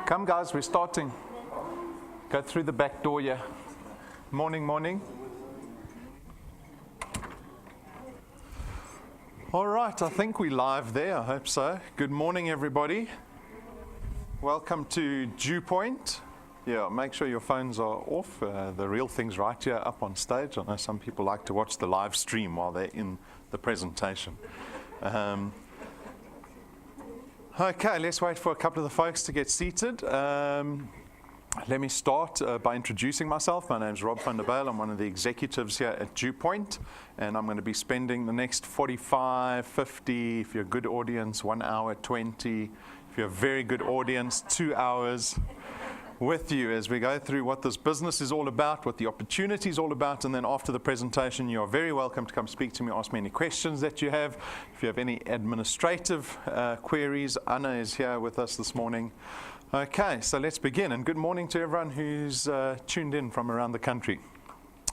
Come guys, we're starting. Go through the back door here. Morning. All right, I think we're live there, I hope so. Good morning, everybody. Welcome to DuePoint. Yeah, make sure your phones are off. The real thing's right here up on stage. I know some people like to watch the live stream while they're in the presentation. Okay, let's wait for a couple of the folks to get seated. Let me start by introducing myself. My name is Rob van der Bijl. I'm one of the executives here at DuePoint, and I'm going to be spending the next 45, 50, if you're a good audience, 1 hour, 20, if you're a very good audience, 2 hours with you as we go through what this business is all about, what the opportunity is all about, and then after the presentation, you are very welcome to come speak to me, ask me any questions that you have. If you have any administrative queries, Anna is here with us this morning. Okay, so let's begin, and good morning to everyone who's tuned in from around the country.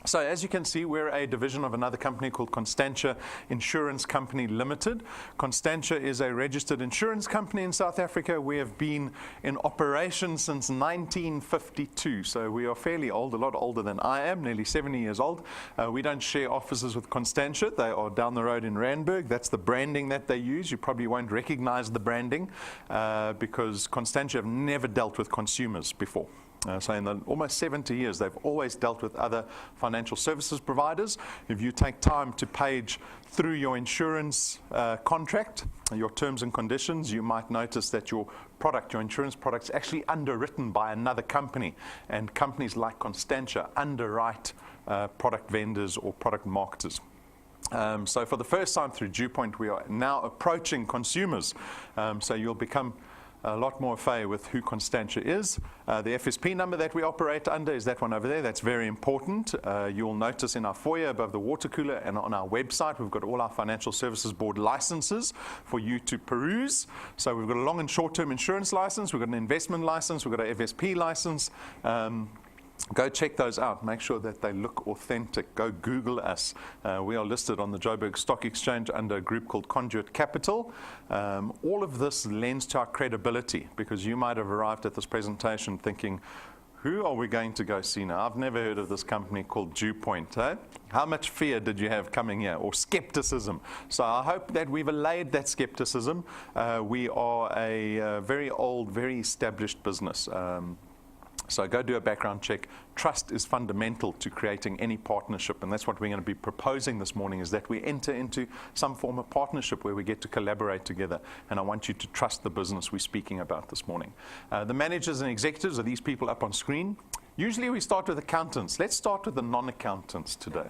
So as you can see, we're a division of another company called Constantia Insurance Company Limited. Constantia is a registered insurance company in South Africa. We have been in operation since 1952, so we are fairly old, a lot older than I am, nearly 70 years old. We don't share offices with Constantia. They are down the road in Randburg. That's the branding that they use. You probably won't recognize the branding because Constantia have never dealt with consumers before. So in the almost 70 years, they've always dealt with other financial services providers. If you take time to page through your insurance contract, your terms and conditions, you might notice that your product, your insurance product, is actually underwritten by another company. And companies like Constantia underwrite product vendors or product marketers. So for the first time through DuePoint, we are now approaching consumers. So you'll become a lot more familiar with who Constantia is. The FSP number that we operate under is that one over there. That's very important. You'll notice in our foyer above the water cooler and on our website, we've got all our Financial Services Board licenses for you to peruse. So we've got a long and short-term insurance license, we've got an investment license, we've got an FSP license. Go check those out. Make sure that they look authentic. Go Google us. We are listed on the Joburg Stock Exchange under a group called Conduit Capital. All of this lends to our credibility because you might have arrived at this presentation thinking, who are we going to go see now? I've never heard of this company called DuePoint. Eh? How much fear did you have coming here, or skepticism? So I hope that we've allayed that skepticism. We are a very old, very established business. So go do a background check. Trust is fundamental to creating any partnership, and that's what we're going to be proposing this morning, is that we enter into some form of partnership where we get to collaborate together, and I want you to trust the business we're speaking about this morning. The managers and executives are these people up on screen. Usually we start with accountants. Let's start with the non-accountants today.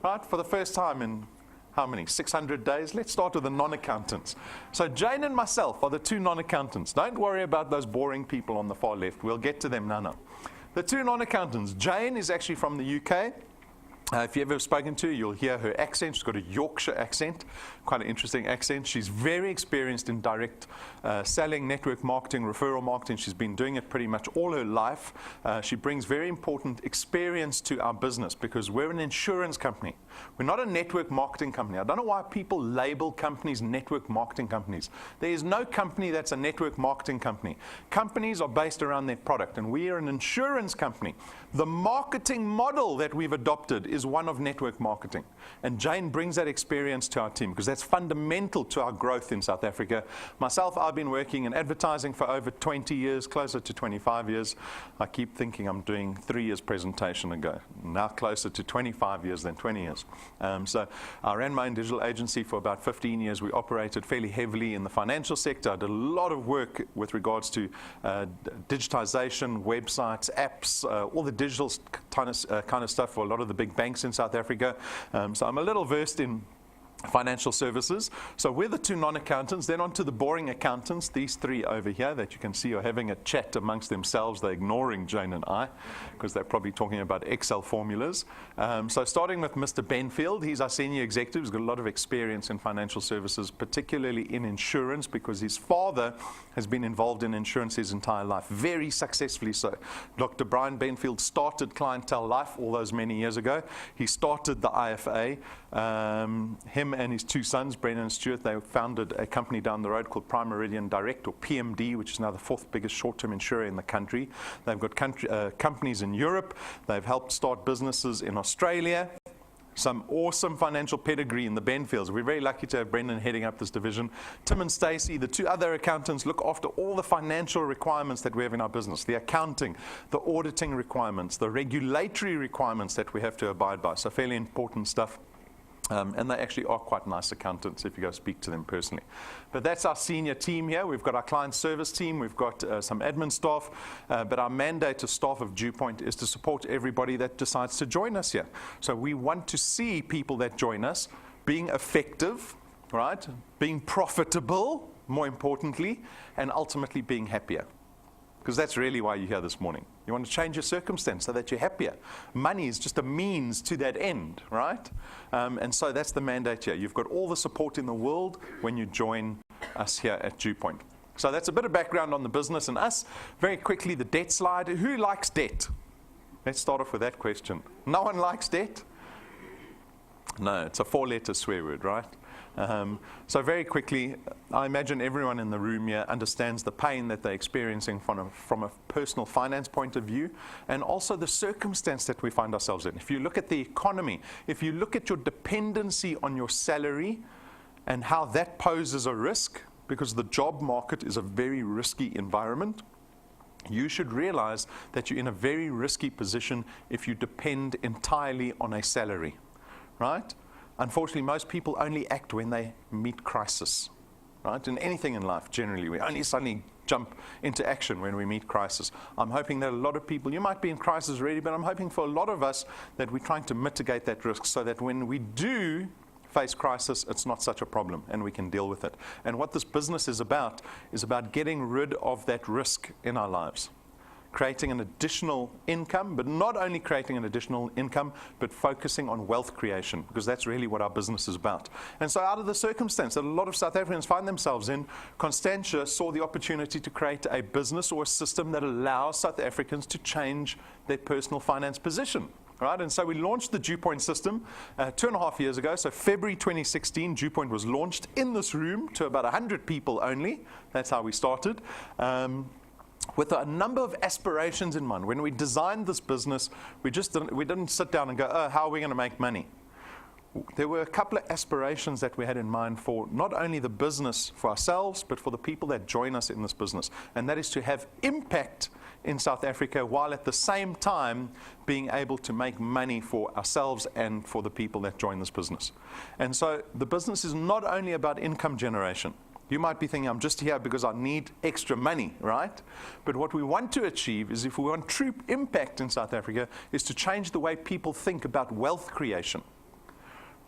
Right? For the first time in how many? 600 days? Let's start with the non-accountants. So Jane and myself are the two non-accountants. Don't worry about those boring people on the far left. We'll get to them now. The two non-accountants. Jane is actually from the UK. If you've ever spoken to her, you'll hear her accent. She's got a Yorkshire accent, quite an interesting accent. She's very experienced in direct selling, network marketing, referral marketing. She's been doing it pretty much all her life. She brings very important experience to our business because we're an insurance company. We're not a network marketing company. I don't know why people label companies network marketing companies. There is no company that's a network marketing company. Companies are based around their product, and we are an insurance company. The marketing model that we've adopted is one of network marketing. And Jane brings that experience to our team because that's fundamental to our growth in South Africa. Myself, I've been working in advertising for over 20 years, closer to 25 years. I keep thinking I'm doing 3 years presentation ago. Now closer to 25 years than 20 years. So I ran my own digital agency for about 15 years. We operated fairly heavily in the financial sector. I did a lot of work with regards to digitization, websites, apps, all the digital kind of stuff for a lot of the big banks in South Africa. So I'm a little versed in financial services. So we're the two non-accountants. Then on to the boring accountants, these three over here that you can see are having a chat amongst themselves. They're ignoring Jane and I because they're probably talking about Excel formulas. So starting with Mr. Benfield, he's our senior executive. He's got a lot of experience in financial services, particularly in insurance, because his father has been involved in insurance his entire life, very successfully so. Dr. Brian Benfield started Clientele Life all those many years ago. He started the IFA. Him him and his two sons, Brendan and Stuart, they founded a company down the road called Prime Meridian Direct, or PMD, which is now the fourth biggest short-term insurer in the country. They've got companies in Europe. They've helped start businesses in Australia. Some awesome financial pedigree in the Benfields. We're very lucky to have Brendan heading up this division. Tim and Stacey, the two other accountants, look after all the financial requirements that we have in our business, the accounting, the auditing requirements, the regulatory requirements that we have to abide by. So fairly important stuff. And they actually are quite nice accountants if you go speak to them personally. But that's our senior team here. We've got our client service team. We've got some admin staff. But our mandate as staff of DuePoint is to support everybody that decides to join us here. So we want to see people that join us being effective, right? Being profitable, more importantly, and ultimately being happier. Because that's really why you're here this morning. You want to change your circumstance so that you're happier. Money is just a means to that end, right? And so that's the mandate here. You've got all the support in the world when you join us here at DuePoint. So that's a bit of background on the business and us. Very quickly, the debt slide. Who likes debt? Let's start off with that question. No one likes debt? No, it's a 4-letter swear word, right? So very quickly, I imagine everyone in the room here understands the pain that they're experiencing from a personal finance point of view, and also the circumstance that we find ourselves in. If you look at the economy, if you look at your dependency on your salary and how that poses a risk, because the job market is a very risky environment, you should realize that you're in a very risky position if you depend entirely on a salary, right? Unfortunately, most people only act when they meet crisis, right? In anything in life, generally, we only suddenly jump into action when we meet crisis. I'm hoping that a lot of people, you might be in crisis already, but I'm hoping for a lot of us that we're trying to mitigate that risk so that when we do face crisis, it's not such a problem and we can deal with it. And what this business is about getting rid of that risk in our lives. Creating an additional income, but not only creating an additional income, but focusing on wealth creation, because that's really what our business is about. And so out of the circumstance that a lot of South Africans find themselves in, Constantia saw the opportunity to create a business or a system that allows South Africans to change their personal finance position. Right? And so we launched the DuePoint system 2.5 years ago. So February 2016, DuePoint was launched in this room to about 100 people only. That's how we started. With a number of aspirations in mind. When we designed this business, we didn't sit down and go, oh, how are we going to make money? There were a couple of aspirations that we had in mind for not only the business for ourselves, but for the people that join us in this business. And that is to have impact in South Africa while at the same time being able to make money for ourselves and for the people that join this business. And so the business is not only about income generation. You might be thinking, I'm just here because I need extra money, right? But what we want to achieve is, if we want true impact in South Africa, is to change the way people think about wealth creation.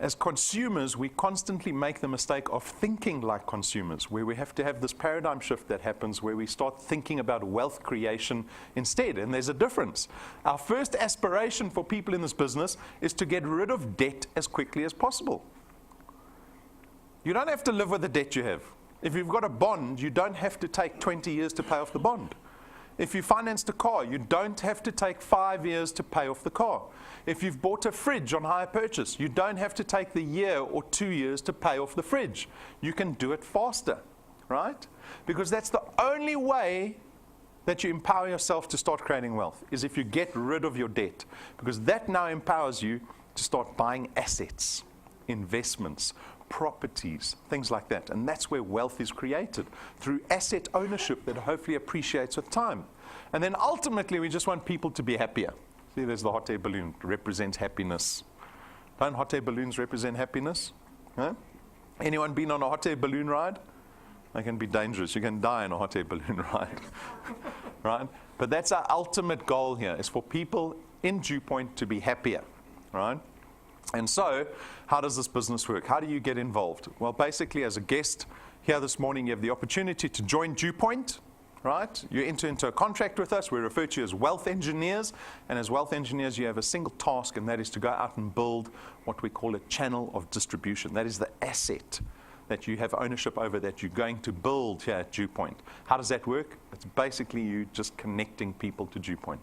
As consumers, we constantly make the mistake of thinking like consumers, where we have to have this paradigm shift that happens where we start thinking about wealth creation instead, and there's a difference. Our first aspiration for people in this business is to get rid of debt as quickly as possible. You don't have to live with the debt you have. If you've got a bond, you don't have to take 20 years to pay off the bond. If you financed a car, you don't have to take 5 years to pay off the car. If you've bought a fridge on hire purchase, you don't have to take the year or 2 years to pay off the fridge. You can do it faster, right? Because that's the only way that you empower yourself to start creating wealth, is if you get rid of your debt. Because that now empowers you to start buying assets, investments, properties, things like that. And that's where wealth is created, through asset ownership that hopefully appreciates with time. And then ultimately, we just want people to be happier. See, there's the hot air balloon, represents happiness. Don't hot air balloons represent happiness? Huh? Anyone been on a hot air balloon ride? They can be dangerous. You can die on a hot air balloon ride. Right? But that's our ultimate goal here, is for people in DuePoint to be happier. Right? And so, how does this business work? How do you get involved? Well, basically, as a guest here this morning, you have the opportunity to join DuePoint, right? You enter into a contract with us. We refer to you as wealth engineers. And as wealth engineers, you have a single task, and that is to go out and build what we call a channel of distribution. That is the asset that you have ownership over, that you're going to build here at DuePoint. How does that work? It's basically you just connecting people to DuePoint.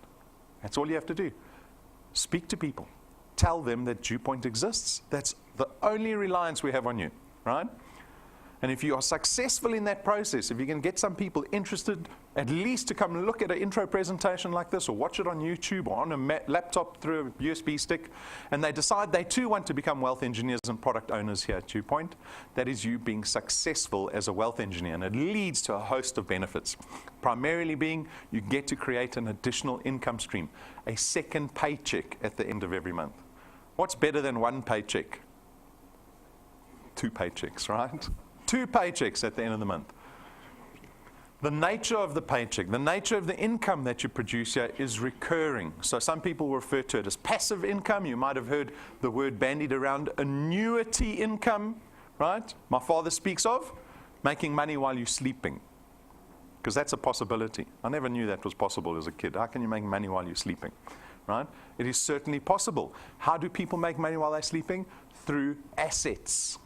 That's all you have to do. Speak to people. tell them that DuePoint exists. That's the only reliance we have on you, right? And if you are successful in that process, if you can get some people interested at least to come and look at an intro presentation like this, or watch it on YouTube or on a laptop through a USB stick, and they decide they too want to become wealth engineers and product owners here at DuePoint, that is you being successful as a wealth engineer. And it leads to a host of benefits. Primarily being you get to create an additional income stream, a second paycheck at the end of every month. What's better than one paycheck? 2 paychecks, right? 2 paychecks at the end of the month. The nature of the paycheck, the nature of the income that you produce here is recurring. So some people refer to it as passive income. You might have heard the word bandied around, annuity income, right? My father speaks of making money while you're sleeping, because that's a possibility. I never knew that was possible as a kid. How can you make money while you're sleeping, right? It is certainly possible. How do people make money while they're sleeping? Through assets.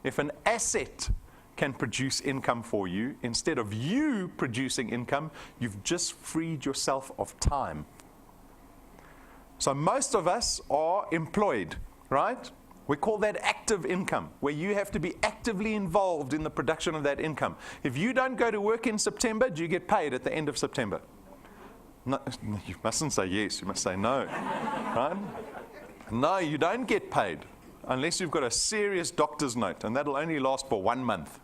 If an asset can produce income for you, instead of you producing income, you've just freed yourself of time. So most of us are employed, right? We call that active income, where you have to be actively involved in the production of that income. If you don't go to work in September, do you get paid at the end of September? No, you mustn't say yes, you must say no, right? No, you don't get paid. Unless you've got a serious doctor's note, and that'll only last for 1 month,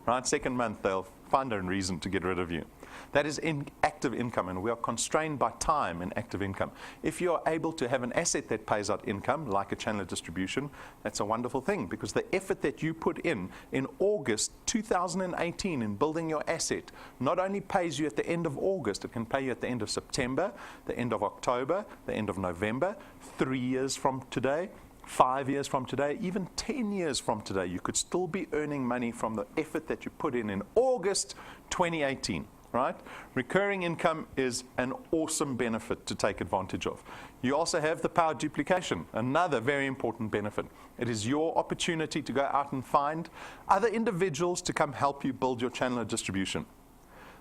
right? Second month, they'll find a reason to get rid of you. That is active income, and we are constrained by time in active income. If you're able to have an asset that pays out income, like a channel of distribution, that's a wonderful thing, because the effort that you put in August 2018 in building your asset not only pays you at the end of August, it can pay you at the end of September, the end of October, the end of November, 3 years from today, 5 years from today, even 10 years from today. You could still be earning money from the effort that you put in August 2018, right? Recurring income is an awesome benefit to take advantage of. You also have the power duplication, another very important benefit. It is your opportunity to go out and find other individuals to come help you build your channel of distribution.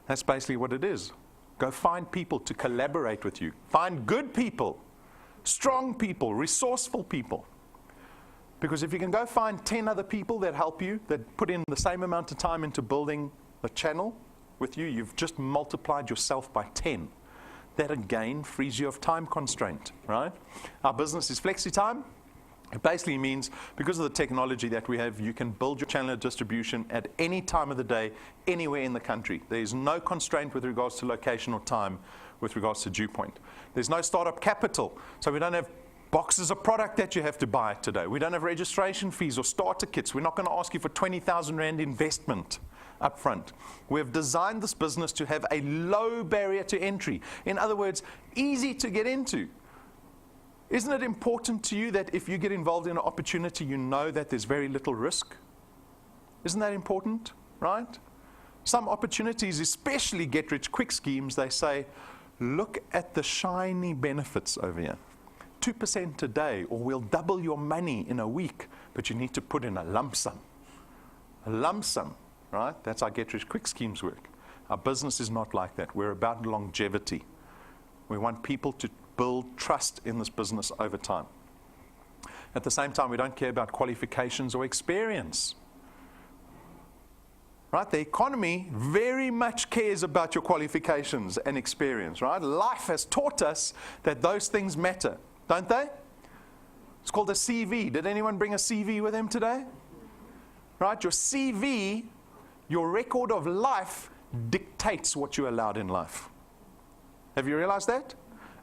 That's basically what it is. Go find people to collaborate with you. Find good people, strong people, resourceful people. Because if you can go find 10 other people that help you, that put in the same amount of time into building the channel with you, you've just multiplied yourself by 10. That again frees you of time constraint, right? Our business is flexi-time. It basically means because of the technology that we have, you can build your channel of distribution at any time of the day, anywhere in the country. There is no constraint with regards to location or time with regards to DuePoint. There's no startup capital, so we don't have boxes of product that you have to buy today. We don't have registration fees or starter kits. We're not going to ask you for 20,000 Rand investment up front. We have designed this business to have a low barrier to entry. In other words, easy to get into. Isn't it important to you that if you get involved in an opportunity, you know that there's very little risk? Isn't that important, right? Some opportunities, especially get-rich-quick schemes, they say, look at the shiny benefits over here. 2% today, or we'll double your money in a week, but you need to put in a lump sum. A lump sum, right? That's how get-rich-quick schemes work. Our business is not like that. We're about longevity. We want people to build trust in this business over time. At the same time, we don't care about qualifications or experience. Right? The economy very much cares about your qualifications and experience, right? Life has taught us that those things matter, don't they? It's called a CV. Did anyone bring a CV with them today? Right? Your CV, your record of life, dictates what you're allowed in life. Have you realized that?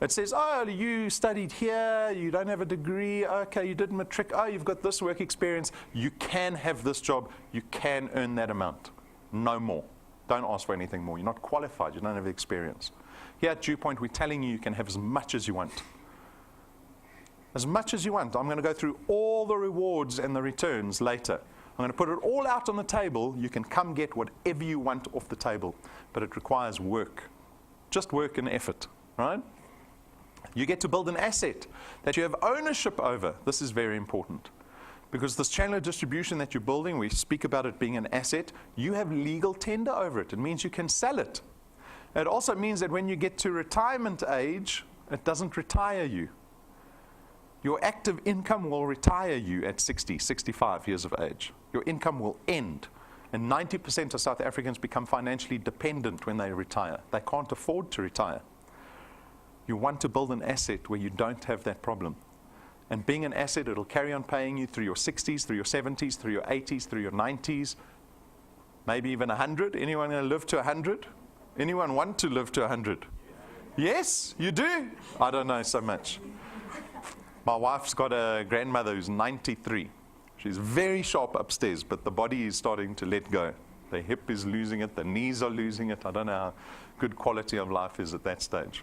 It says, oh, you studied here, you don't have a degree, okay, you did matric, oh, you've got this work experience, you can have this job, you can earn that amount. No more. Don't ask for anything more. You're not qualified, you don't have the experience. Here at DuePoint, we're telling you you can have as much as you want. As much as you want. I'm going to go through all the rewards and the returns later. I'm going to put it all out on the table. You can come get whatever you want off the table. But it requires work. Just work and effort, right? You get to build an asset that you have ownership over. This is very important. Because this channel of distribution that you're building, we speak about it being an asset, you have legal tender over it. It means you can sell it. It also means that when you get to retirement age, it doesn't retire you. Your active income will retire you at 60, 65 years of age. Your income will end. And 90% of South Africans become financially dependent when they retire. They can't afford to retire. You want to build an asset where you don't have that problem. And being an asset, it'll carry on paying you through your 60s, through your 70s, through your 80s, through your 90s, maybe even 100. Anyone going to live to 100? Anyone want to live to 100? Yes, you do? I don't know so much. My wife's got a grandmother who's 93. She's very sharp upstairs, but the body is starting to let go. The hip is losing it, the knees are losing it. I don't know how good quality of life is at that stage.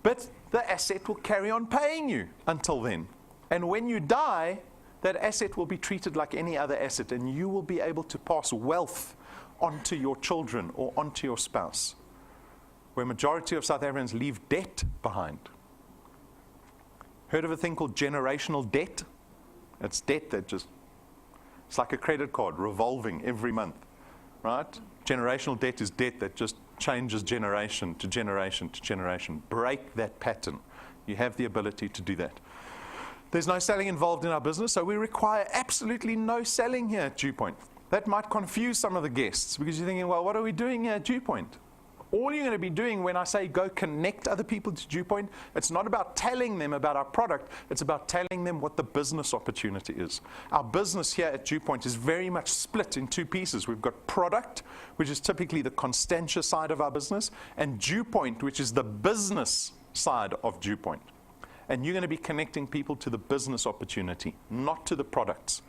But the asset will carry on paying you until then. And when you die, that asset will be treated like any other asset, and you will be able to pass wealth onto your children or onto your spouse, where majority of South Africans leave debt behind. Heard of a thing called generational debt? It's debt that it's like a credit card revolving every month, right? Generational debt is debt that just changes generation to generation to generation. Break that pattern. You have the ability to do that. There's no selling involved in our business, so we require absolutely no selling here at DuePoint. That might confuse some of the guests because you're thinking, well, what are we doing here at DuePoint? All you're going to be doing when I say go connect other people to DuePoint, it's not about telling them about our product, it's about telling them what the business opportunity is. Our business here at DuePoint is very much split in two pieces. We've got product, which is typically the Constantia side of our business, and DuePoint, which is the business side of DuePoint. And you're going to be connecting people to the business opportunity, not to the products.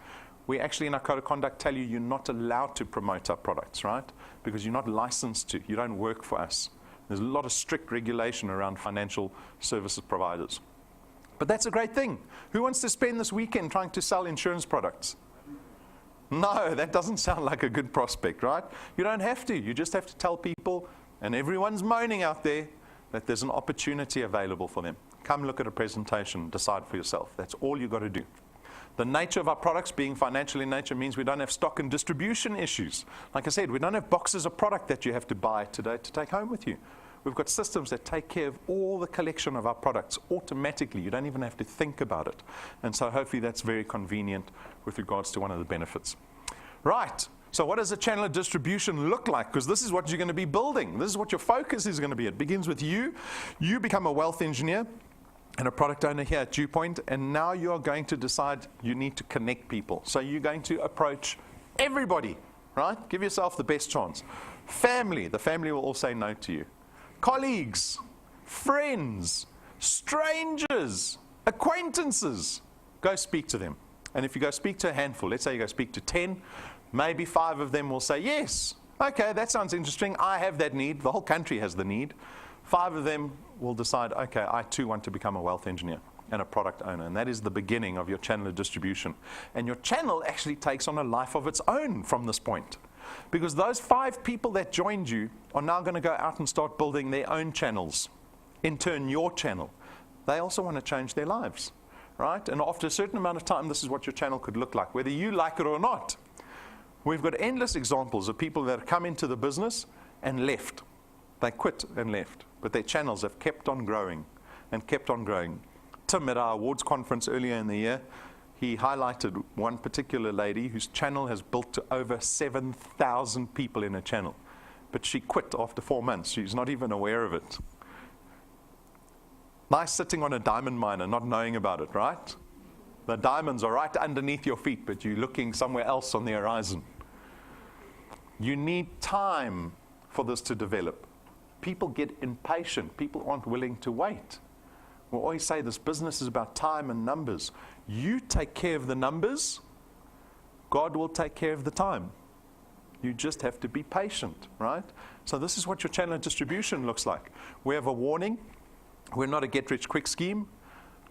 We actually in our code of conduct tell you you're not allowed to promote our products, right? Because you're not licensed to. You don't work for us. There's a lot of strict regulation around financial services providers. But that's a great thing. Who wants to spend this weekend trying to sell insurance products? No, that doesn't sound like a good prospect, right? You don't have to. You just have to tell people, and everyone's moaning out there, that there's an opportunity available for them. Come look at a presentation, decide for yourself. That's all you've got to do. The nature of our products being financial in nature means we don't have stock and distribution issues. Like I said, we don't have boxes of product that you have to buy today to take home with you. We've got systems that take care of all the collection of our products automatically. You don't even have to think about it. And so hopefully that's very convenient with regards to one of the benefits. Right. So what does a channel of distribution look like? Because this is what you're going to be building. This is what your focus is going to be. It begins with you. You become a wealth engineer and a product owner here at DuePoint, and now you're going to decide you need to connect people. So you're going to approach everybody, right? Give yourself the best chance. Family, the family will all say no to you. Colleagues, friends, strangers, acquaintances, go speak to them. And if you go speak to a handful, let's say you go speak to 10, maybe 5 of them will say, yes, okay, that sounds interesting. I have that need. The whole country has the need. 5 of them will decide, okay, I too want to become a wealth engineer and a product owner. And that is the beginning of your channel of distribution. And your channel actually takes on a life of its own from this point. Because those 5 people that joined you are now going to go out and start building their own channels. In turn, your channel. They also want to change their lives, right? And after a certain amount of time, this is what your channel could look like, whether you like it or not. We've got endless examples of people that have come into the business and left. They quit and left. But their channels have kept on growing and kept on growing. Tim, at our awards conference earlier in the year, he highlighted one particular lady whose channel has built to over 7,000 people in her channel. But she quit after 4 months. She's not even aware of it. Nice sitting on a diamond mine and not knowing about it, right? The diamonds are right underneath your feet, but you're looking somewhere else on the horizon. You need time for this to develop. People get impatient. People aren't willing to wait. We always say this business is about time and numbers. You take care of the numbers, God will take care of the time. You just have to be patient, right? So this is what your channel of distribution looks like. We have a warning. We're not a get-rich-quick scheme.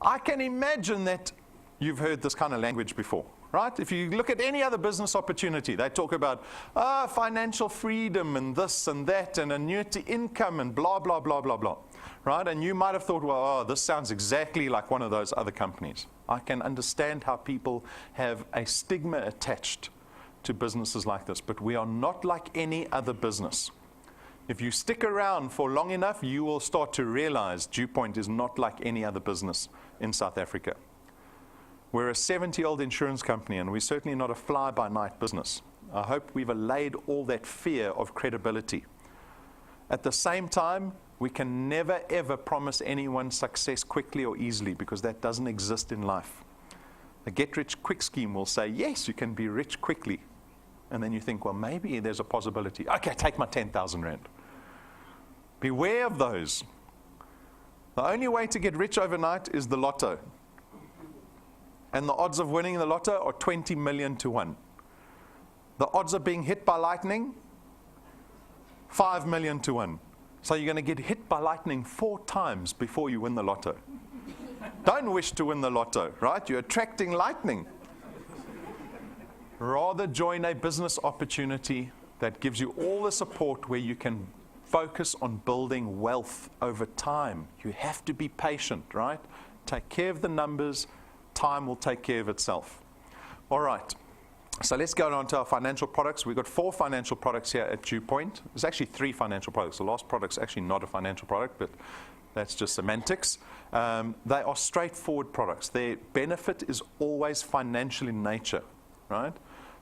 I can imagine that you've heard this kind of language before, right? If you look at any other business opportunity, they talk about financial freedom and this and that and annuity income and blah, blah, blah, blah, blah, right? And you might have thought, well, this sounds exactly like one of those other companies. I can understand how people have a stigma attached to businesses like this, but we are not like any other business. If you stick around for long enough, you will start to realize DuePoint is not like any other business in South Africa. We're a 70-year-old insurance company, and we're certainly not a fly-by-night business. I hope we've allayed all that fear of credibility. At the same time, we can never, ever promise anyone success quickly or easily, because that doesn't exist in life. A get-rich-quick scheme will say, yes, you can be rich quickly. And then you think, well, maybe there's a possibility. Okay, take my 10,000 rand. Beware of those. The only way to get rich overnight is the lotto. And the odds of winning the lotto are 20 million to 1. The odds of being hit by lightning, 5 million to 1. So you're going to get hit by lightning 4 times before you win the lotto. Don't wish to win the lotto, right? You're attracting lightning. Rather join a business opportunity that gives you all the support where you can focus on building wealth over time. You have to be patient, right? Take care of the numbers. Time will take care of itself. All right. So let's go on to our financial products. We've got 4 financial products here at DuePoint. There's actually 3 financial products. The last product's actually not a financial product, but that's just semantics. They are straightforward products. Their benefit is always financial in nature, right?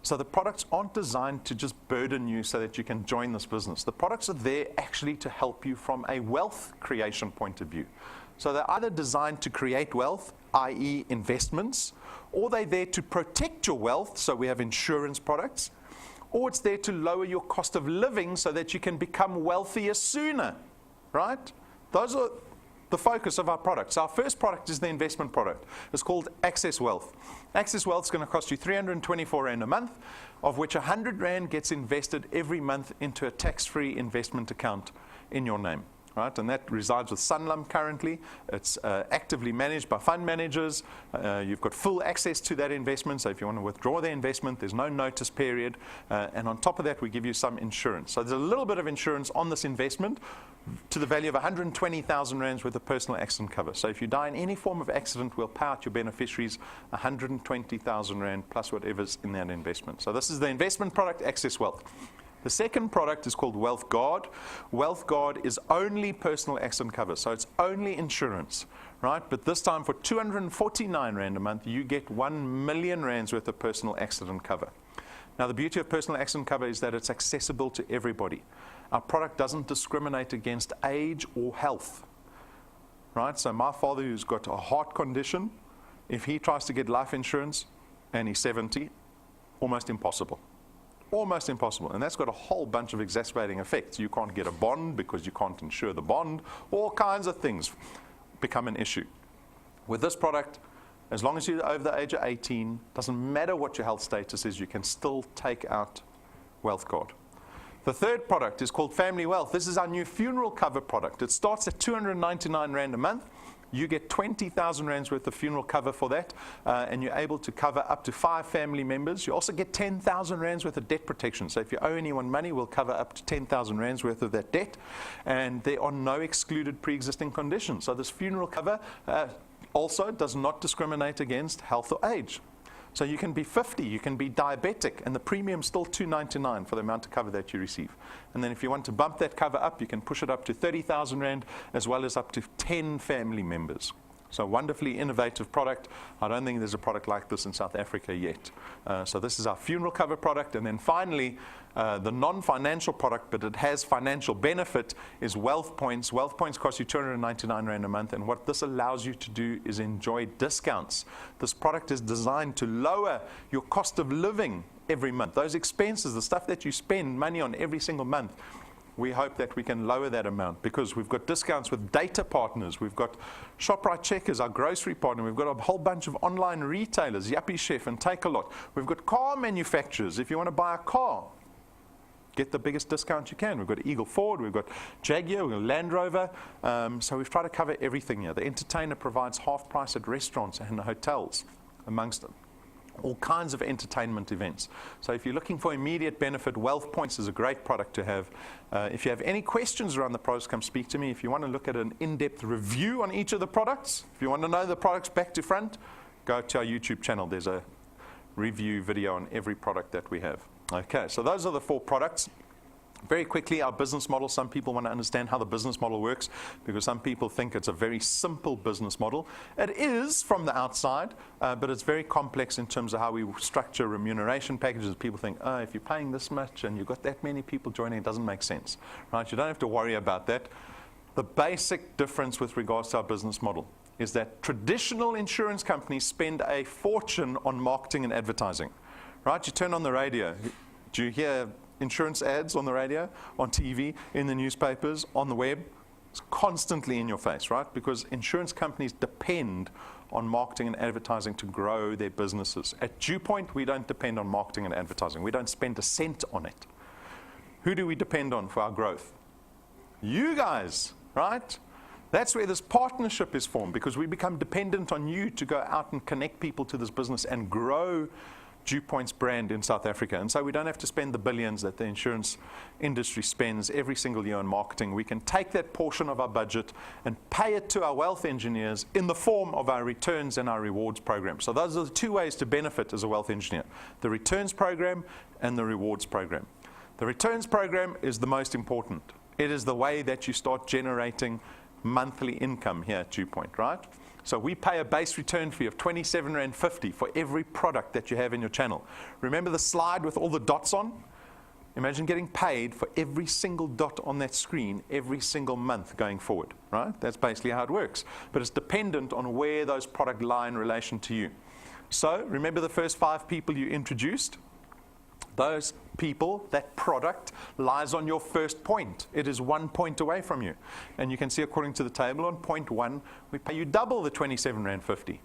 So the products aren't designed to just burden you so that you can join this business. The products are there actually to help you from a wealth creation point of view. So they're either designed to create wealth, i.e. investments, or they're there to protect your wealth, so we have insurance products, or it's there to lower your cost of living so that you can become wealthier sooner, right? Those are the focus of our products. Our first product is the investment product. It's called Access Wealth. Access Wealth is going to cost you 324 Rand a month, of which 100 Rand gets invested every month into a tax-free investment account in your name. Right, and that resides with Sanlam currently. It's actively managed by fund managers. You've got full access to that investment, so if you want to withdraw the investment, there's no notice period. And on top of that, we give you some insurance. So there's a little bit of insurance on this investment to the value of 120,000 Rands worth of personal accident cover. So if you die in any form of accident, we'll pay out your beneficiaries 120,000 Rand plus whatever's in that investment. So this is the investment product, Access Wealth. The second product is called Wealth Guard. Wealth Guard is only personal accident cover, so it's only insurance, right? But this time for 249 Rand a month, you get 1 million Rands worth of personal accident cover. Now, the beauty of personal accident cover is that it's accessible to everybody. Our product doesn't discriminate against age or health, right? So my father, who's got a heart condition, if he tries to get life insurance and he's 70, almost impossible. Almost impossible. And that's got a whole bunch of exacerbating effects. You can't get a bond because you can't insure the bond. All kinds of things become an issue. With this product, as long as you're over the age of 18, doesn't matter what your health status is, you can still take out Wealth Guard. The third product is called Family Wealth. This is our new funeral cover product. It starts at 299 Rand a month. You get 20,000 Rands worth of funeral cover for that, and you're able to cover up to 5 family members. You also get 10,000 Rands worth of debt protection. So if you owe anyone money, we'll cover up to 10,000 Rands worth of that debt. And there are no excluded pre-existing conditions. So this funeral cover also does not discriminate against health or age. So you can be 50, you can be diabetic, and the premium's still 299 for the amount of cover that you receive. And then if you want to bump that cover up, you can push it up to 30,000 Rand, as well as up to 10 family members. So wonderfully innovative product. I don't think there's a product like this in South Africa yet. So this is our funeral cover product. And then finally, the non-financial product, but it has financial benefit, is Wealth Points. Wealth Points cost you 299 Rand a month. And what this allows you to do is enjoy discounts. This product is designed to lower your cost of living every month. Those expenses, the stuff that you spend money on every single month, we hope that we can lower that amount because we've got discounts with data partners. We've got ShopRite Checkers, our grocery partner. We've got a whole bunch of online retailers, Yappy Chef and Take-A-Lot. We've got car manufacturers. If you want to buy a car, get the biggest discount you can. We've got Eagle Ford, we've got Jaguar, we've got Land Rover. So we've tried to cover everything here. The entertainer provides half price at restaurants and hotels, amongst them. All kinds of entertainment events. So if you're looking for immediate benefit, Wealth Points is a great product to have. If you have any questions around the products, come speak to me. If you want to look at an in-depth review on each of the products, if you want to know the products back to front, go to our YouTube channel. There's a review video on every product that we have. Okay, so those are the 4 products. Very quickly, our business model. Some people want to understand how the business model works because some people think it's a very simple business model. It is from the outside, but it's very complex in terms of how we structure remuneration packages. People think, oh, if you're paying this much and you've got that many people joining, it doesn't make sense, right? You don't have to worry about that. The basic difference with regards to our business model is that traditional insurance companies spend a fortune on marketing and advertising, right? You turn on the radio. Do you hear insurance ads on the radio, on TV, in the newspapers, on the web? It's constantly in your face, right? Because insurance companies depend on marketing and advertising to grow their businesses. At DuePoint, we don't depend on marketing and advertising. We don't spend a cent on it. Who do we depend on for our growth? You guys, right? That's where this partnership is formed, because we become dependent on you to go out and connect people to this business and grow DuePoint's brand in South Africa. And so we don't have to spend the billions that the insurance industry spends every single year on marketing. We can take that portion of our budget and pay it to our wealth engineers in the form of our returns and our rewards program. So those are the two ways to benefit as a wealth engineer: the returns program and the rewards program. The returns program is the most important. It is the way that you start generating monthly income here at DuePoint, right? So we pay a base return fee of 27.50 Rand for every product that you have in your channel. Remember the slide with all the dots on? Imagine getting paid for every single dot on that screen every single month going forward, right? That's basically how it works. But it's dependent on where those products lie in relation to you. So remember the first 5 people you introduced? Those people, that product, lies on your first point. It is 1 point away from you. And you can see, according to the table, on point 1, we pay you double the 27.50 Rand.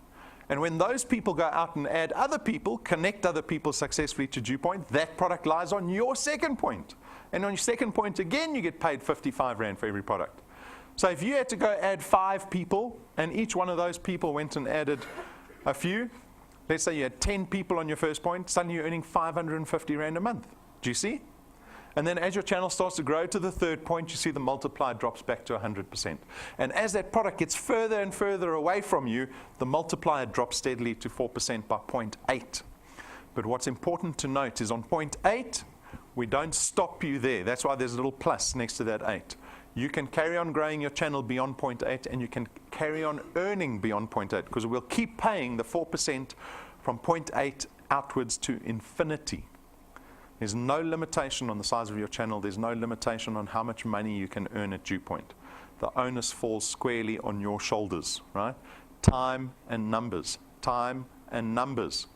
And when those people go out and add other people, connect other people successfully to DuePoint, that product lies on your second point. And on your second point, again, you get paid 55 Rand for every product. So if you had to go add 5 people, and each one of those people went and added a few, let's say you had 10 people on your first point, suddenly you're earning 550 Rand a month. Do you see? And then as your channel starts to grow to the third point, you see the multiplier drops back to 100%. And as that product gets further and further away from you, the multiplier drops steadily to 4% by point 8. But what's important to note is on point 8, we don't stop you there. That's why there's a little plus next to that 8. You can carry on growing your channel beyond point 8, and you can carry on earning beyond point 8, because we'll keep paying the 4% from point 8 outwards to infinity. There's no limitation on the size of your channel. There's no limitation on how much money you can earn at DuePoint. The onus falls squarely on your shoulders, right? Time and numbers. Time and numbers.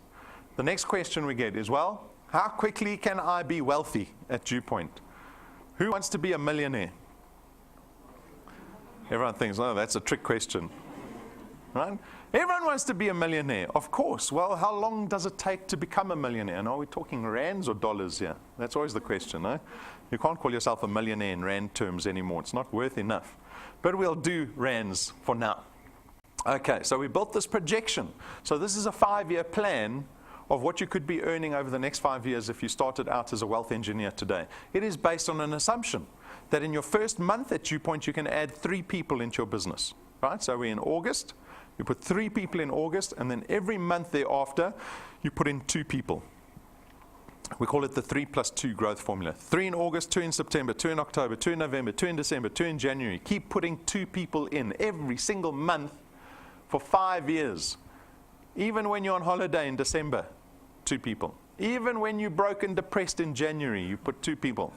The next question we get is, well, how quickly can I be wealthy at DuePoint? Who wants to be a millionaire? Everyone thinks, oh, that's a trick question, right? Everyone wants to be a millionaire, of course. Well, how long does it take to become a millionaire? And are we talking rands or dollars here? That's always the question, eh? You can't call yourself a millionaire in rand terms anymore. It's not worth enough. But we'll do rands for now. Okay, so we built this projection. So this is a 5-year plan of what you could be earning over the next 5 years if you started out as a wealth engineer today. It is based on an assumption that in your first month at DuePoint, you can add 3 people into your business, right? So we're in August. You put 3 people in August, and then every month thereafter, you put in 2 people. We call it the 3+2 growth formula. 3 in August, 2 in September, 2 in October, 2 in November, 2 in December, 2 in January. Keep putting 2 people in every single month for 5 years. Even when you're on holiday in December, 2 people. Even when you're broke and depressed in January, you put 2 people,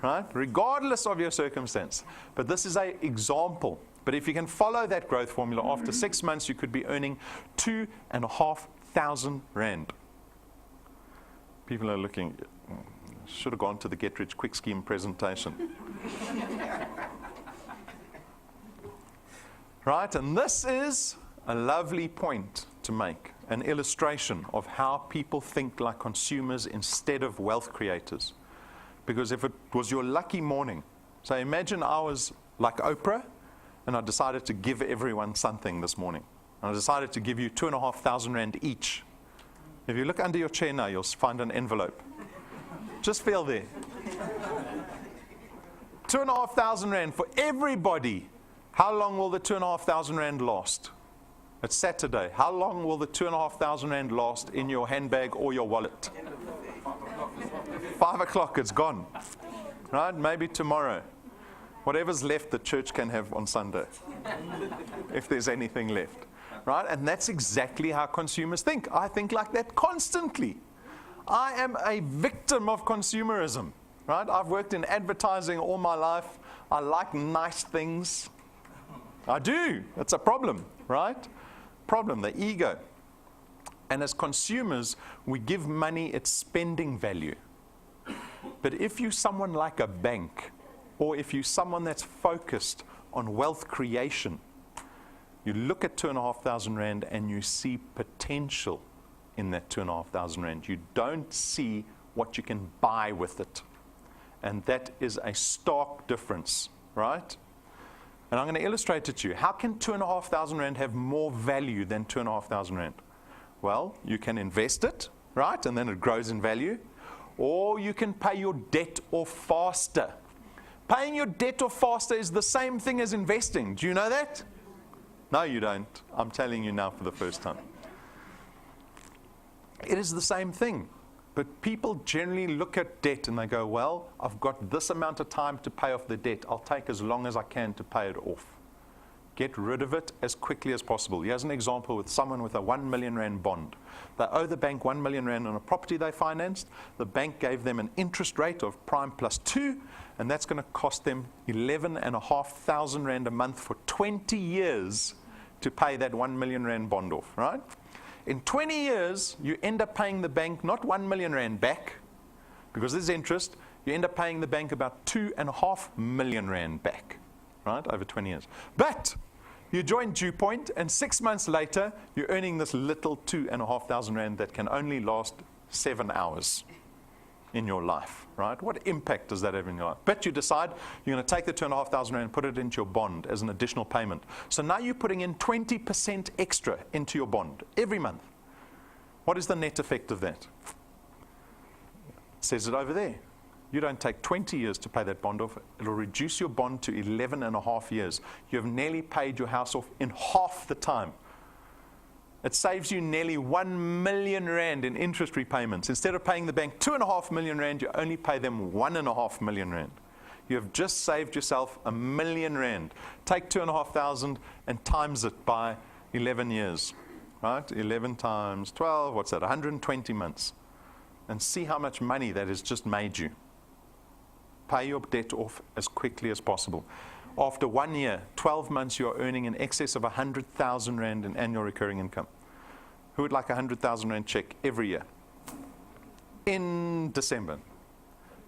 right? Regardless of your circumstance. But this is an example. But if you can follow that growth formula, after 6 months, you could be earning 2,500 Rand. People are looking, should have gone to the Get Rich Quick Scheme presentation. Right, and this is a lovely point to make, an illustration of how people think like consumers instead of wealth creators. Because if it was your lucky morning, so imagine I was like Oprah, and I decided to give everyone something this morning. And I decided to give you 2,500 Rand each. If you look under your chair now, you'll find an envelope. Just feel there. 2,500 Rand for everybody. How long will the 2,500 Rand last? It's Saturday. How long will the 2,500 Rand last in your handbag or your wallet? 5 o'clock, it's gone. right? Maybe tomorrow. Whatever's left, the church can have on Sunday, if there's anything left, right? And that's exactly how consumers think. I think like that constantly. I am a victim of consumerism, right? I've worked in advertising all my life. I like nice things. I do. It's a problem, right? Problem, the ego. And as consumers, we give money its spending value. But if you're someone like a bank, or if you're someone that's focused on wealth creation, you look at 2,500 Rand and you see potential in that 2,500 Rand. You don't see what you can buy with it. And that is a stark difference, right? And I'm going to illustrate it to you. How can 2,500 Rand have more value than 2,500 Rand? Well, you can invest it, right? And then it grows in value. Or you can pay your debt off faster. Paying your debt off faster is the same thing as investing. Do you know that? No, you don't. I'm telling you now for the first time. It is the same thing. But people generally look at debt and they go, well, I've got this amount of time to pay off the debt. I'll take as long as I can to pay it off. Get rid of it as quickly as possible. Here's an example with someone with a 1 million Rand bond. They owe the bank 1 million Rand on a property they financed. The bank gave them an interest rate of prime plus 2, and that's going to cost them 11,500 Rand a month for 20 years to pay that 1 million Rand bond off, right? In 20 years, you end up paying the bank not 1 million Rand back, because there's interest. You end up paying the bank about 2.5 million Rand back, right, over 20 years. But you join DuePoint, and 6 months later, you're earning this little 2,500 Rand that can only last 7 hours in your life, right? What impact does that have in your life? But you decide you're going to take the 2,500 Rand and put it into your bond as an additional payment. So now you're putting in 20% extra into your bond every month. What is the net effect of that? It says it over there. You don't take 20 years to pay that bond off. It'll reduce your bond to 11.5 years. You have nearly paid your house off in half the time. It saves you nearly 1 million Rand in interest repayments. Instead of paying the bank 2.5 million Rand, you only pay them 1.5 million Rand. You have just saved yourself 1 million Rand. Take 2,500 and times it by 11 years, right? 11 times 12, what's that? 120 months. And see how much money that has just made you. Pay your debt off as quickly as possible. After 1 year, 12 months, you are earning in excess of 100,000 Rand in annual recurring income. Who would like a 100,000 Rand check every year? In December.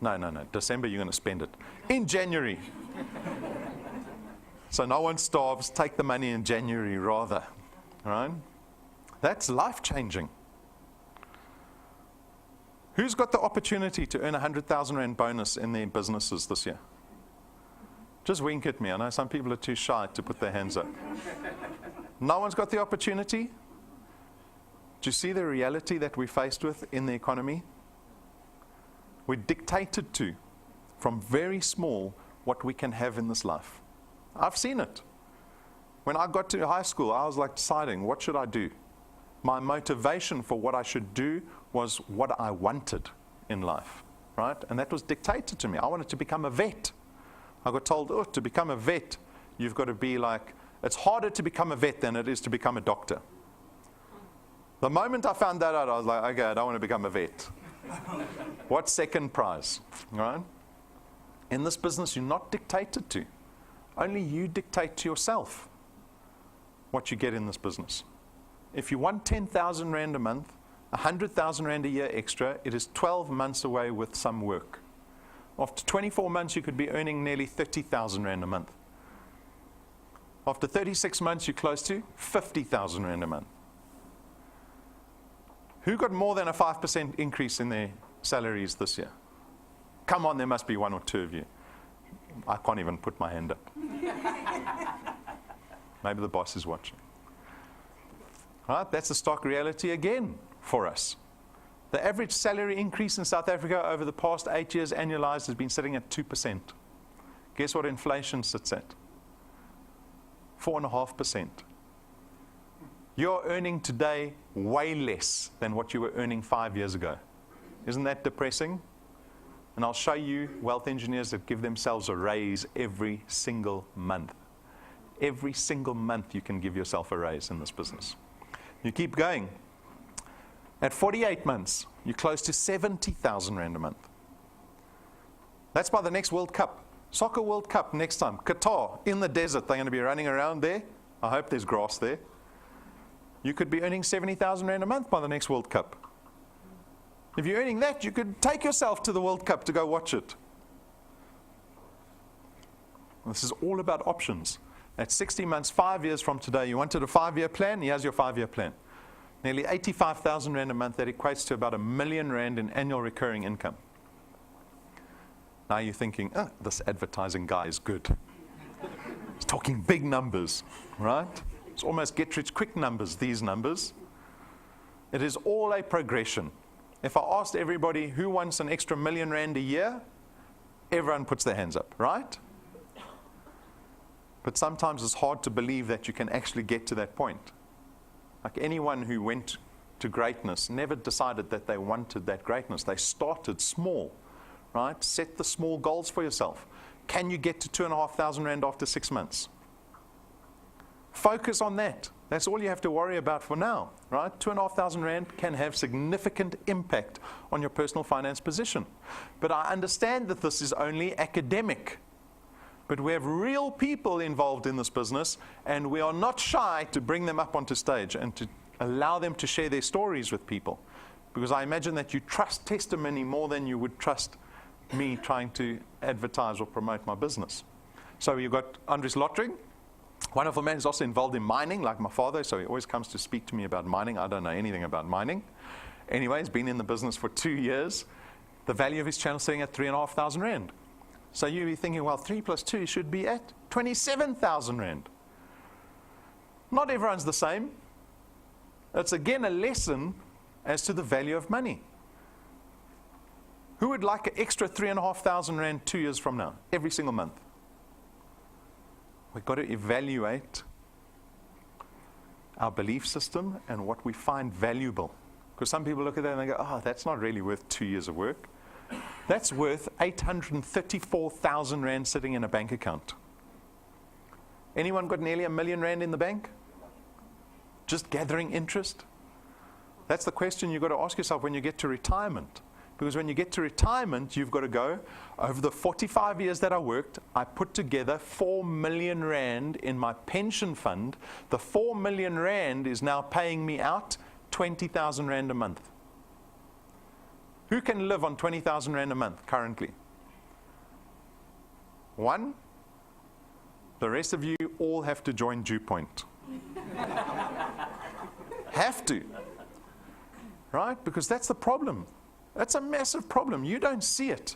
No. December, you're going to spend it. In January. So no one starves. Take the money in January rather. Right? That's life-changing. Who's got the opportunity to earn a 100,000 Rand bonus in their businesses this year? Just wink at me. I know some people are too shy to put their hands up. No one's got the opportunity? Do you see the reality that we're faced with in the economy? We're dictated to, from very small, what we can have in this life. I've seen it. When I got to high school, I was like deciding, what should I do? My motivation for what I should do was what I wanted in life, right? And that was dictated to me. I wanted to become a vet. I got told, to become a vet, you've got to be like, it's harder to become a vet than it is to become a doctor. The moment I found that out, I was like, okay, I don't want to become a vet. What's second prize, right? In this business, you're not dictated to. Only you dictate to yourself what you get in this business. If you want 10,000 Rand a month, 100,000 Rand a year extra, it is 12 months away with some work. After 24 months, you could be earning nearly 30,000 Rand a month. After 36 months, you're close to 50,000 Rand a month. Who got more than a 5% increase in their salaries this year? Come on, there must be one or two of you. I can't even put my hand up. Maybe the boss is watching. Right? That's a stark reality again for us. The average salary increase in South Africa over the past 8 years annualized has been sitting at 2%. Guess what inflation sits at? 4.5%. You're earning today way less than what you were earning 5 years ago. Isn't that depressing? And I'll show you wealth engineers that give themselves a raise every single month. Every single month you can give yourself a raise in this business. You keep going. At 48 months, you're close to 70,000 Rand a month. That's by the next World Cup. Soccer World Cup next time. Qatar, in the desert, they're going to be running around there. I hope there's grass there. You could be earning 70,000 Rand a month by the next World Cup. If you're earning that, you could take yourself to the World Cup to go watch it. This is all about options. At 60 months, 5 years from today, you wanted a 5-year plan, here's your 5-year plan. Nearly 85,000 Rand a month, that equates to about R1 million in annual recurring income. Now you're thinking, oh, this advertising guy is good. He's talking big numbers, right? It's almost get-rich-quick numbers, these numbers. It is all a progression. If I asked everybody who wants an extra R1 million a year, everyone puts their hands up, right? But sometimes it's hard to believe that you can actually get to that point. Like anyone who went to greatness never decided that they wanted that greatness. They started small, right? Set the small goals for yourself. Can you get to 2,500 Rand after 6 months? Focus on that. That's all you have to worry about for now, right? 2,500 Rand can have significant impact on your personal finance position. But I understand that this is only academic. But we have real people involved in this business, and we are not shy to bring them up onto stage and to allow them to share their stories with people. Because I imagine that you trust testimony more than you would trust me trying to advertise or promote my business. So you've got Andries Lottering. Wonderful man. He's also involved in mining, like my father, so he always comes to speak to me about mining. I don't know anything about mining. Anyway, he's been in the business for 2 years. The value of his channel sitting at 3,500 Rand. So you'll be thinking, well, 3 plus 2 should be at 27,000 Rand. Not everyone's the same. It's again a lesson as to the value of money. Who would like an extra 3,500 Rand 2 years from now, every single month? We've got to evaluate our belief system and what we find valuable. Because some people look at that and they go, oh, that's not really worth 2 years of work. That's worth 834,000 Rand sitting in a bank account. Anyone got nearly R1 million in the bank? Just gathering interest? That's the question you've got to ask yourself when you get to retirement. Because when you get to retirement, you've got to go, over the 45 years that I worked, I put together 4 million Rand in my pension fund. The 4 million Rand is now paying me out 20,000 Rand a month. Who can live on 20,000 Rand a month currently? One. The rest of you all have to join DuePoint. Have to. Right? Because that's the problem. That's a massive problem. You don't see it.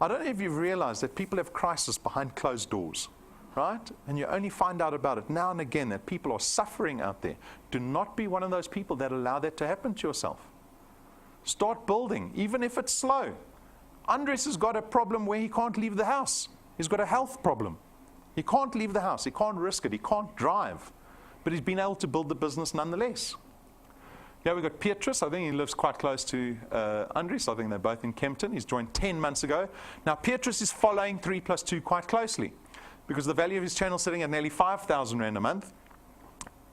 I don't know if you've realized that people have crisis behind closed doors. Right? And you only find out about it now and again, that people are suffering out there. Do not be one of those people that allow that to happen to yourself. Start building, even if it's slow. Andries has got a problem where he can't leave the house. He's got a health problem. He can't leave the house. He can't risk it. He can't drive. But he's been able to build the business nonetheless. Yeah, we've got Petrus. I think he lives quite close to Andries. I think they're both in Kempton. He's joined 10 months ago. Now, Petrus is following 3 plus 2 quite closely because the value of his channel is sitting at nearly 5,000 Rand a month.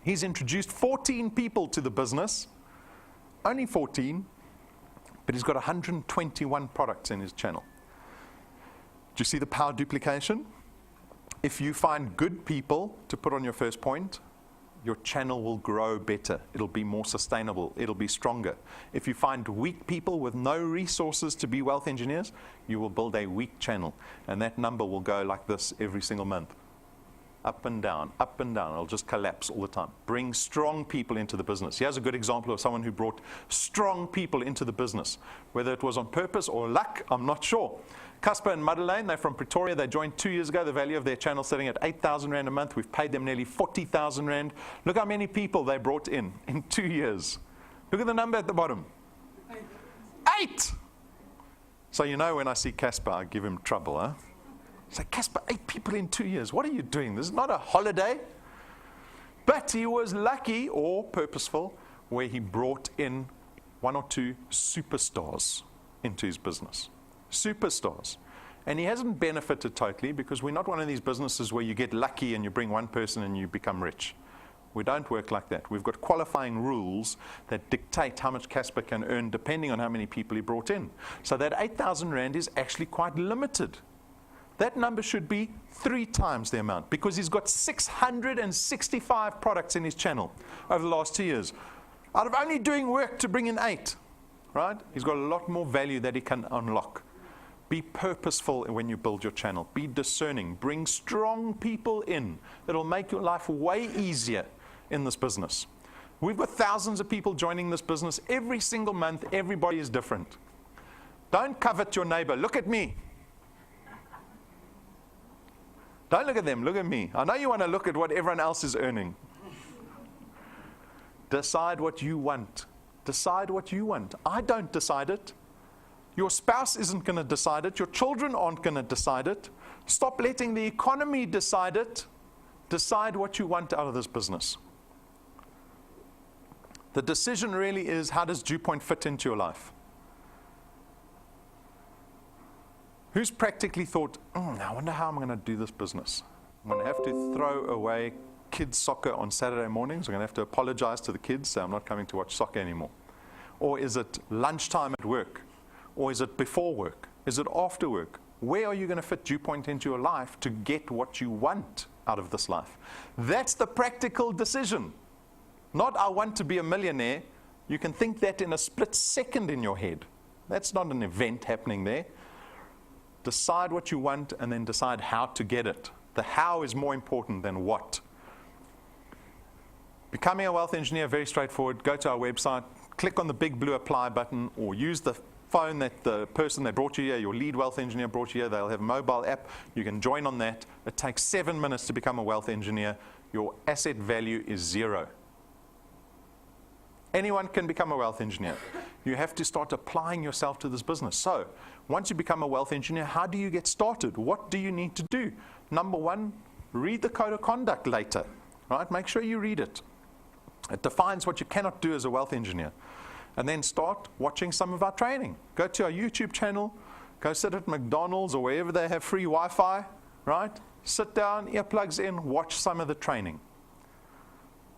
He's introduced 14 people to the business. Only 14. But he's got 121 products in his channel. Do you see the power duplication? If you find good people to put on your first point, your channel will grow better. It'll be more sustainable. It'll be stronger. If you find weak people with no resources to be wealth engineers, you will build a weak channel. And that number will go like this every single month. Up and down, up and down. It'll just collapse all the time. Bring strong people into the business. Here's a good example of someone who brought strong people into the business. Whether it was on purpose or luck, I'm not sure. Casper and Madeleine, they're from Pretoria. They joined 2 years ago. The value of their channel sitting at 8,000 Rand a month. We've paid them nearly 40,000 Rand. Look how many people they brought in 2 years. Look at the number at the bottom. 8! So you know when I see Casper, I give him trouble, huh? It's like, Casper, 8 people in 2 years. What are you doing? This is not a holiday. But he was lucky or purposeful where he brought in 1 or 2 superstars into his business. superstars. And he hasn't benefited totally because we're not one of these businesses where you get lucky and you bring one person and you become rich. We don't work like that. We've got qualifying rules that dictate how much Casper can earn depending on how many people he brought in. So that 8,000 Rand is actually quite limited. That number should be 3 times the amount because he's got 665 products in his channel over the last 2 years. Out of only doing work to bring in 8, right? He's got a lot more value that he can unlock. Be purposeful when you build your channel. Be discerning. Bring strong people in. It'll make your life way easier in this business. We've got thousands of people joining this business every single month. Everybody is different. Don't covet your neighbor. Look at me. Don't look at them. Look at me. I know you want to look at what everyone else is earning. Decide what you want. Decide what you want. I don't decide it. Your spouse isn't going to decide it. Your children aren't going to decide it. Stop letting the economy decide it. Decide what you want out of this business. The decision really is, how does DuePoint fit into your life? Who's practically thought, I wonder how I'm going to do this business. I'm going to have to throw away kids' soccer on Saturday mornings. I'm going to have to apologize to the kids, say I'm not coming to watch soccer anymore. Or is it lunchtime at work? Or is it before work? Is it after work? Where are you going to fit DuePoint into your life to get what you want out of this life? That's the practical decision. Not, I want to be a millionaire. You can think that in a split second in your head. That's not an event happening there. Decide what you want and then decide how to get it. The how is more important than what. Becoming a wealth engineer, very straightforward. Go to our website, click on the big blue apply button, or use the phone that the person that brought you here, your lead wealth engineer brought you here. They'll have a mobile app. You can join on that. It takes 7 minutes to become a wealth engineer. Your asset value is 0. Anyone can become a wealth engineer. You have to start applying yourself to this business. So, once you become a wealth engineer, how do you get started? What do you need to do? Number 1, read the code of conduct later. Right? Make sure you read it. It defines what you cannot do as a wealth engineer. And then start watching some of our training. Go to our YouTube channel. Go sit at McDonald's or wherever they have free Wi-Fi. Right? Sit down, earplugs in, watch some of the training.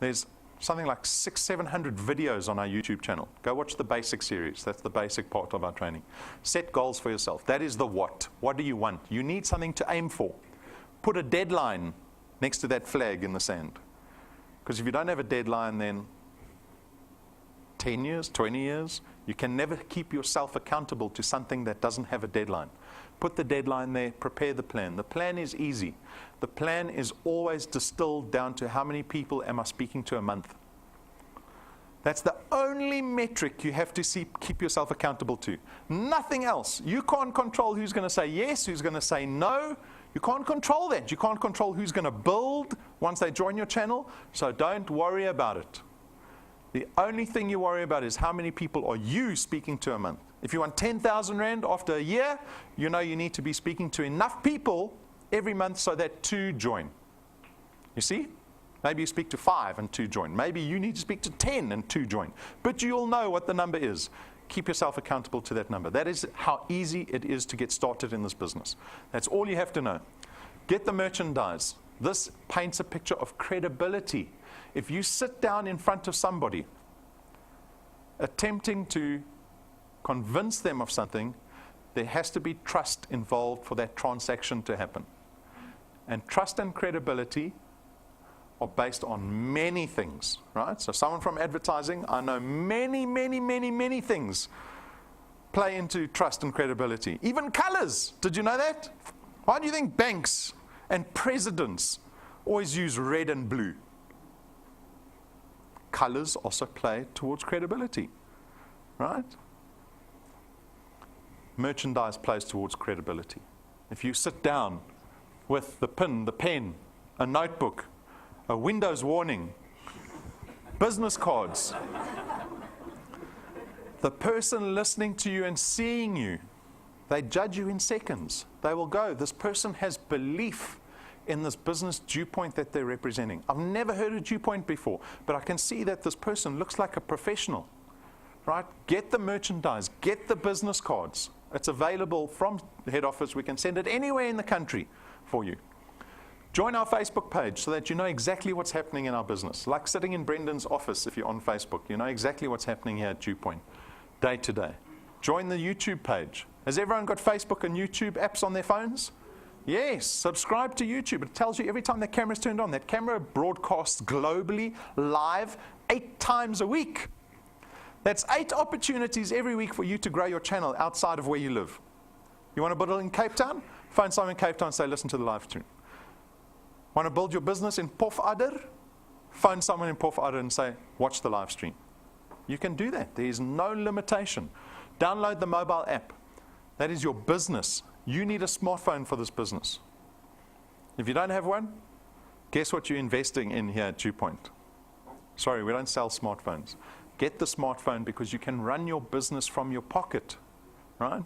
There's something like 600-700 videos on our YouTube channel. Go watch the basic series. That's the basic part of our training. Set goals for yourself. That is the what. What do you want? You need something to aim for. Put a deadline next to that flag in the sand. Because if you don't have a deadline, then 10 years, 20 years, you can never keep yourself accountable to something that doesn't have a deadline. Put the deadline there, prepare the plan. The plan is easy. The plan is always distilled down to how many people am I speaking to a month. That's the only metric you have to keep yourself accountable to. Nothing else. You can't control who's going to say yes, who's going to say no. You can't control that. You can't control who's going to build once they join your channel. So don't worry about it. The only thing you worry about is how many people are you speaking to a month. If you want 10,000 Rand after a year, you know you need to be speaking to enough people every month so that 2 join. You see? Maybe you speak to 5 and 2 join. Maybe you need to speak to 10 and 2 join. But you'll know what the number is. Keep yourself accountable to that number. That is how easy it is to get started in this business. That's all you have to know. Get the merchandise. This paints a picture of credibility. If you sit down in front of somebody attempting to convince them of something, there has to be trust involved for that transaction to happen. And trust and credibility are based on many things, right? So someone from advertising, I know many things play into trust and credibility. Even colors. Did you know that? Why do you think banks and presidents always use red and blue? Colors also play towards credibility, right? Merchandise plays towards credibility. If you sit down with the pen, a notebook, a Windows warning, business cards, the person listening to you and seeing you, they judge you in seconds. They will go, this person has belief in this business DuePoint that they're representing. I've never heard of DuePoint before, but I can see that this person looks like a professional, right? Get the merchandise, get the business cards, It's available from the head office. We can send it anywhere in the country for you. Join our Facebook page so that you know exactly what's happening in our business. Like sitting in Brendan's office if you're on Facebook. You know exactly what's happening here at DuePoint, day to day. Join the YouTube page. Has everyone got Facebook and YouTube apps on their phones? Yes, subscribe to YouTube. It tells you every time that camera's turned on. That camera broadcasts globally, live, 8 times a week. That's 8 opportunities every week for you to grow your channel outside of where you live. You want to build it in Cape Town? Phone someone in Cape Town and say, listen to the live stream. Want to build your business in Pofadder? Phone someone in Pofadder and say, watch the live stream. You can do that. There is no limitation. Download the mobile app. That is your business. You need a smartphone for this business. If you don't have one, guess what you're investing in here at DuePoint? Sorry, we don't sell smartphones. Get the smartphone because you can run your business from your pocket, right?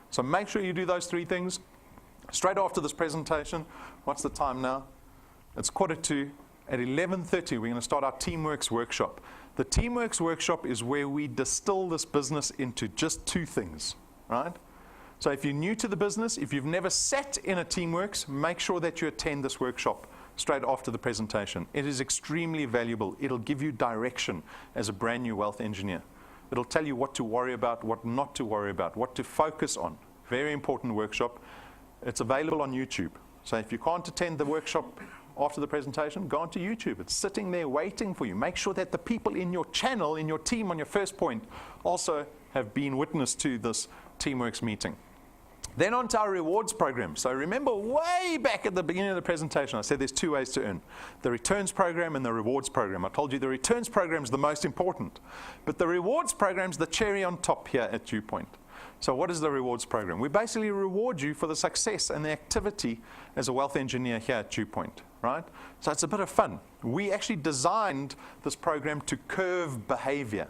So make sure you do those 3 things. Straight after this presentation, what's the time now? It's 1:45. At 11:30, we're going to start our Teamworks workshop. The Teamworks workshop is where we distill this business into just 2 things, right? So if you're new to the business, if you've never sat in a Teamworks, make sure that you attend this workshop straight after the presentation. It is extremely valuable. It'll give you direction as a brand new wealth engineer. It'll tell you what to worry about, what not to worry about, what to focus on. Very important workshop. It's available on YouTube. So if you can't attend the workshop after the presentation, go onto YouTube. It's sitting there waiting for you. Make sure that the people in your channel, in your team on your first point, also have been witness to this Teamworks meeting. Then on to our rewards program. So remember way back at the beginning of the presentation, I said there's 2 ways to earn. The returns program and the rewards program. I told you the returns program is the most important. But the rewards program is the cherry on top here at DuePoint. So what is the rewards program? We basically reward you for the success and the activity as a wealth engineer here at DuePoint, right? So it's a bit of fun. We actually designed this program to curve behavior.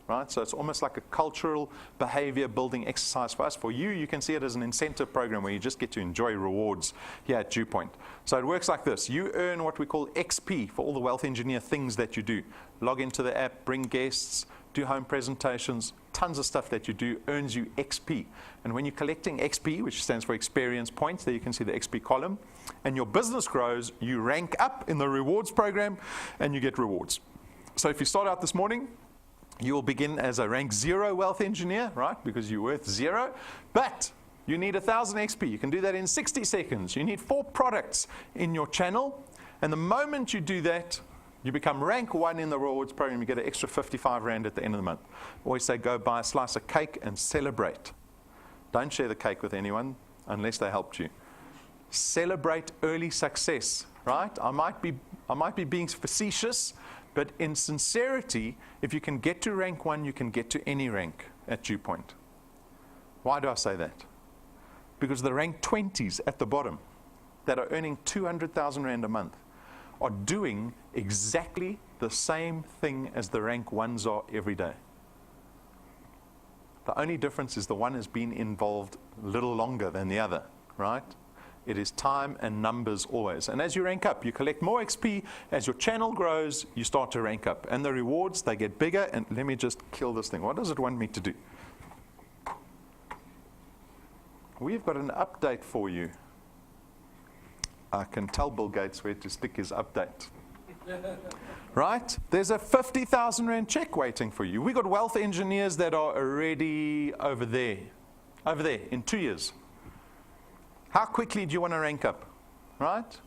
Right? So it's almost like a cultural behavior building exercise for us. For you, you can see it as an incentive program where you just get to enjoy rewards here at DuePoint. So it works like this. You earn what we call XP for all the wealth engineer things that you do. Log into the app, bring guests, do home presentations, tons of stuff that you do earns you XP. And when you're collecting XP, which stands for experience points, there you can see the XP column, and your business grows, you rank up in the rewards program and you get rewards. So if you start out this morning, you will begin as a rank 0 wealth engineer, right? Because you're worth 0. But you need 1,000 XP. You can do that in 60 seconds. You need 4 products in your channel. And the moment you do that, you become rank 1 in the rewards program. You get an extra 55 Rand at the end of the month. Always say go buy a slice of cake and celebrate. Don't share the cake with anyone unless they helped you. Celebrate early success, right? I might be being facetious, but in sincerity, if you can get to rank 1, you can get to any rank at DuePoint. Why do I say that? Because the rank 20s at the bottom that are earning 200,000 Rand a month are doing exactly the same thing as the rank 1s are every day. The only difference is the one has been involved a little longer than the other, right? It is time and numbers always. And as you rank up, you collect more XP. As your channel grows, you start to rank up. And the rewards, they get bigger. And let me just kill this thing. What does it want me to do? We've got an update for you. I can tell Bill Gates where to stick his update. Right? There's a 50,000 Rand check waiting for you. We've got wealth engineers that are already over there in 2 years. How quickly do you want to rank up, right?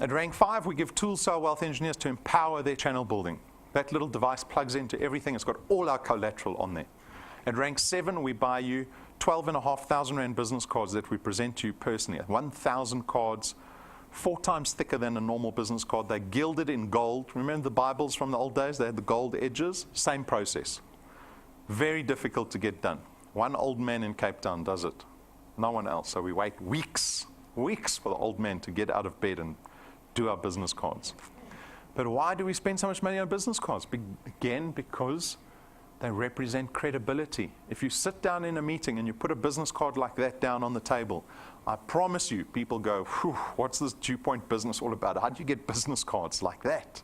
At rank 5, we give tools to our wealth engineers to empower their channel building. That little device plugs into everything. It's got all our collateral on there. At rank 7, we buy you 12,500 Rand business cards that we present to you personally. 1,000 cards, 4 times thicker than a normal business card. They're gilded in gold. Remember the Bibles from the old days? They had the gold edges. Same process. Very difficult to get done. One old man in Cape Town does it. No one else. So we wait weeks for the old man to get out of bed and do our business cards. But why do we spend so much money on business cards? Again, because they represent credibility. If you sit down in a meeting and you put a business card like that down on the table, I promise you, people go, what's this DuePoint business all about? How do you get business cards like that?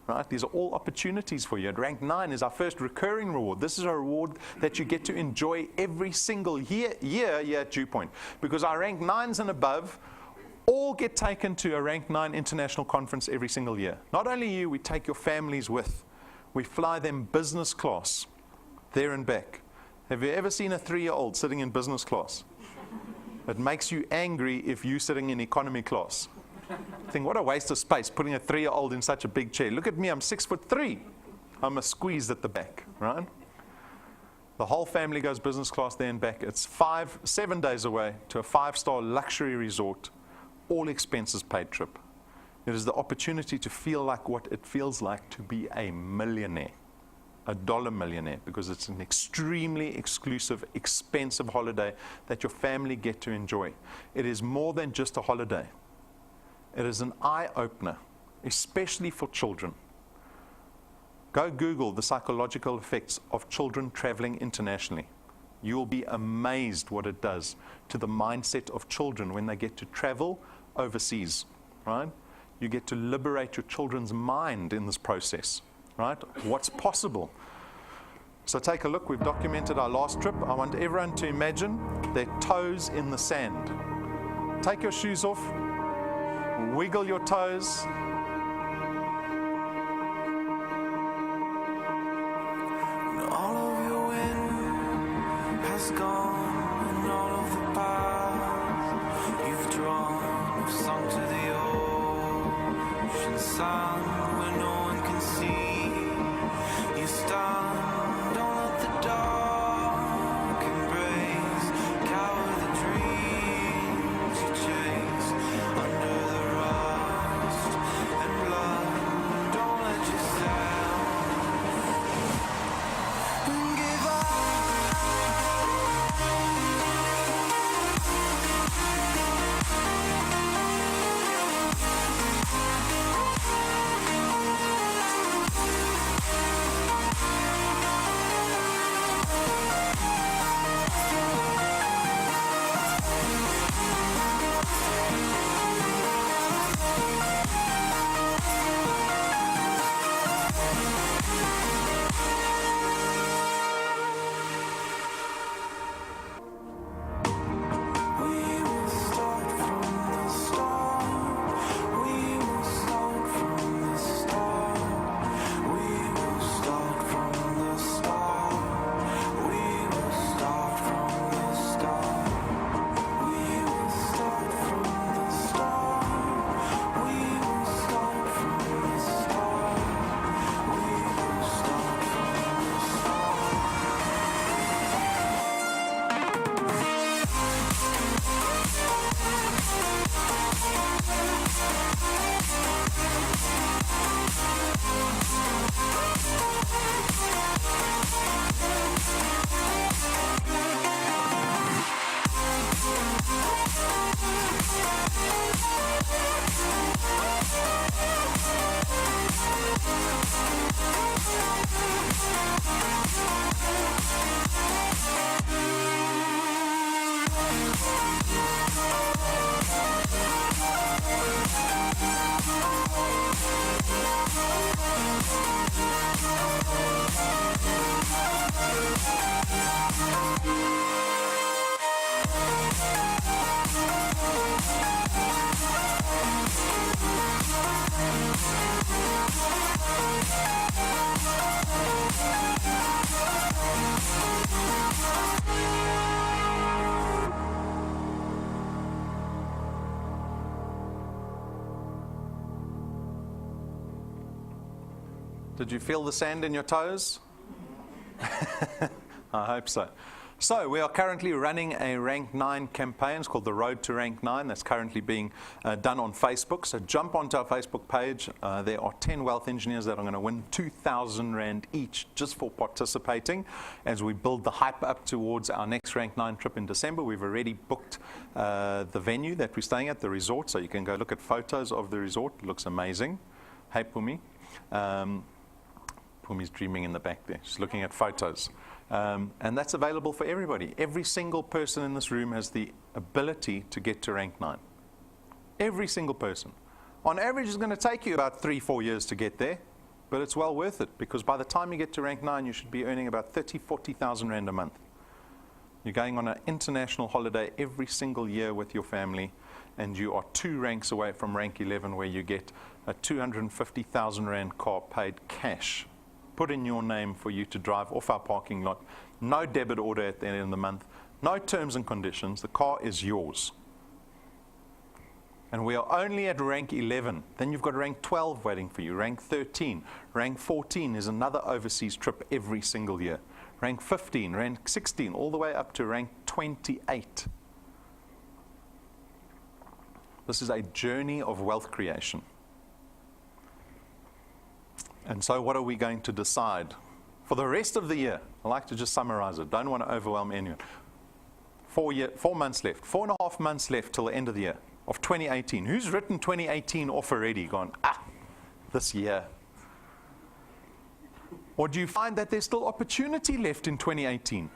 right? These are all opportunities for you. At rank 9 is our first recurring reward. This is a reward that you get to enjoy every single year here at DuePoint, because our rank 9s and above all get taken to a rank 9 international conference every single year. Not only you, we take your families with. We fly them business class, there and back. Have you ever seen a 3-year-old sitting in business class? It makes you angry if you're sitting in economy class. Think, what a waste of space, putting a 3-year-old in such a big chair. Look at me, I'm 6'3". I'm a squeeze at the back, right? The whole family goes business class there and back. It's 7 days away to a 5-star luxury resort, all expenses paid trip. It is the opportunity to feel like what it feels like to be a millionaire, a dollar millionaire, because it's an extremely exclusive, expensive holiday that your family get to enjoy. It is more than just a holiday. It is an eye-opener, especially for children. Go Google the psychological effects of children traveling internationally. You will be amazed what it does to the mindset of children when they get to travel overseas, right? You get to liberate your children's mind in this process, right? What's possible. So take a look. We've documented our last trip. I want everyone to imagine their toes in the sand. Take your shoes off. Wiggle your toes. All of your wind has gone, and all of the paths you've drawn have sunk to the ocean sand where no one can see. You stand, don't let the dark embrace, cower the dreams you chase under the rust and blood. Don't let yourself give up. Did you feel the sand in your toes? I hope so. So we are currently running a Rank 9 campaign. It's called the Road to Rank 9. That's currently being done on Facebook. So jump onto our Facebook page. There are 10 wealth engineers that are going to win 2,000 Rand each just for participating as we build the hype up towards our next Rank 9 trip in December. We've already booked the venue that we're staying at, the resort. So you can go look at photos of the resort. It looks amazing. Hey, Pumi. Pumi's dreaming in the back there. She's looking at photos. And that's available for everybody. Every single person in this room has the ability to get to Rank 9. Every single person. On average, it's going to take you about 3-4 years to get there. But it's well worth it, because by the time you get to rank 9, you should be earning about 40,000 Rand a month. You're going on an international holiday every single year with your family, and you are 2 ranks away from rank 11, where you get a 250,000 Rand car paid cash, put in your name for you to drive off our parking lot. No debit order at the end of the month, no terms and conditions. The car is yours. And we are only at rank 11. Then you've got rank 12 waiting for you, rank 13. Rank 14 is another overseas trip every single year. Rank 15, rank 16, all the way up to rank 28. This is a journey of wealth creation. And so what are we going to decide for the rest of the year? I like to just summarize it. Don't want to overwhelm anyone. 4 months left, 4.5 months left till the end of the year of 2018. Who's written 2018 off already? Gone, this year. Or do you find that there's still opportunity left in 2018?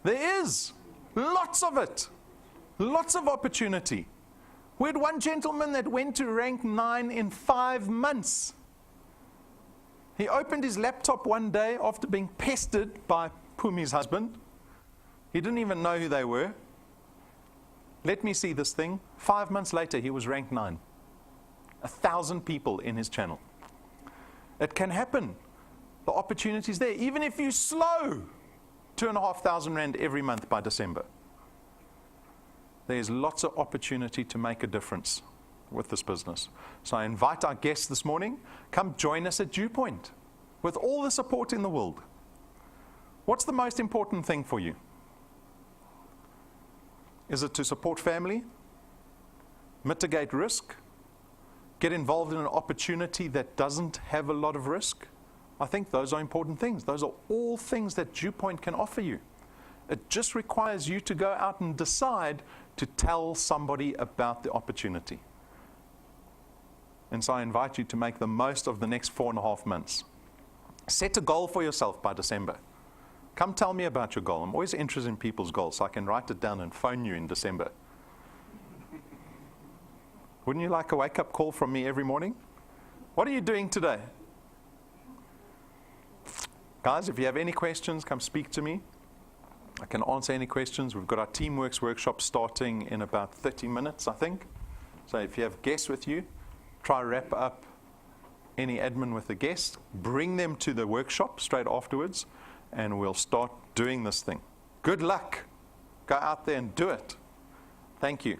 There is. Lots of it. Lots of opportunity. We had one gentleman that went to rank 9 in 5 months. He opened his laptop one day after being pestered by Pumi's husband. He didn't even know who they were. Let me see this thing. 5 months later, he was ranked 9. 1,000 people in his channel. It can happen. The opportunity is there. Even if you slow 2,500 Rand every month by December, there's lots of opportunity to make a difference with this business. So I invite our guests this morning, come join us at DuePoint with all the support in the world. What's the most important thing for you? Is it to support family, mitigate risk, get involved in an opportunity that doesn't have a lot of risk? I think those are important things. Those are all things that DuePoint can offer you. It just requires you to go out and decide to tell somebody about the opportunity. And so I invite you to make the most of the next 4.5 months. Set a goal for yourself by December. Come tell me about your goal. I'm always interested in people's goals, so I can write it down and phone you in December. Wouldn't you like a wake-up call from me every morning? What are you doing today? Guys, if you have any questions, come speak to me. I can answer any questions. We've got our Teamworks workshop starting in about 30 minutes, I think. So if you have guests with you, try to wrap up any admin with the guest. Bring them to the workshop straight afterwards, and we'll start doing this thing. Good luck. Go out there and do it. Thank you.